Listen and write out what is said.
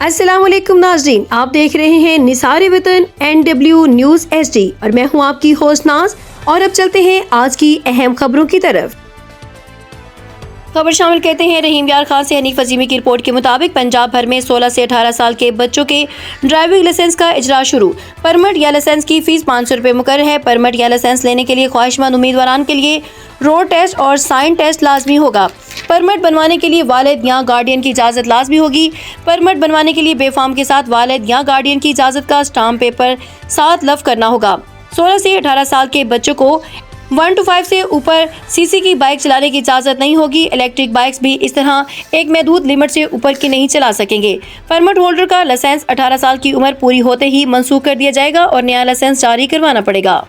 अस्सलामुअलैकुम नाज़रीन, आप देख रहे हैं निसार वतन NW न्यूज़ HD और मैं हूं आपकी होस्ट नाज। और अब चलते हैं आज की अहम खबरों की तरफ। खबर शामिल कहते हैं रहीम यार खान से हनीफ अजीमी की रिपोर्ट के मुताबिक पंजाब भर में 16 से 18 साल के बच्चों के ड्राइविंग लाइसेंस का इजरा शुरू। परमिट या लाइसेंस की फीस 500 रुपये मुकर्रर है। परमिट या लाइसेंस लेने के लिए ख्वाहिशमंद उम्मीदवारान के लिए रोड टेस्ट और साइन टेस्ट लाजमी होगा। परमिट बनवाने के लिए वालिद या गार्डियन की इजाज़त लाजमी होगी। परमिट बनवाने के लिए बेफार्म के साथ वालिद या गार्डियन की इजाज़त का स्टाम्प पेपर साथ लफ करना होगा। 16 से 18 साल के बच्चों को 1 to 5 से ऊपर सीसी की बाइक चलाने की इजाज़त नहीं होगी। इलेक्ट्रिक बाइक्स भी इस तरह एक महदूद लिमिट से ऊपर की नहीं चला सकेंगे। परमिट होल्डर का लाइसेंस 18 साल की उम्र पूरी होते ही मनसूख कर दिया जाएगा और नया लाइसेंस जारी करवाना पड़ेगा।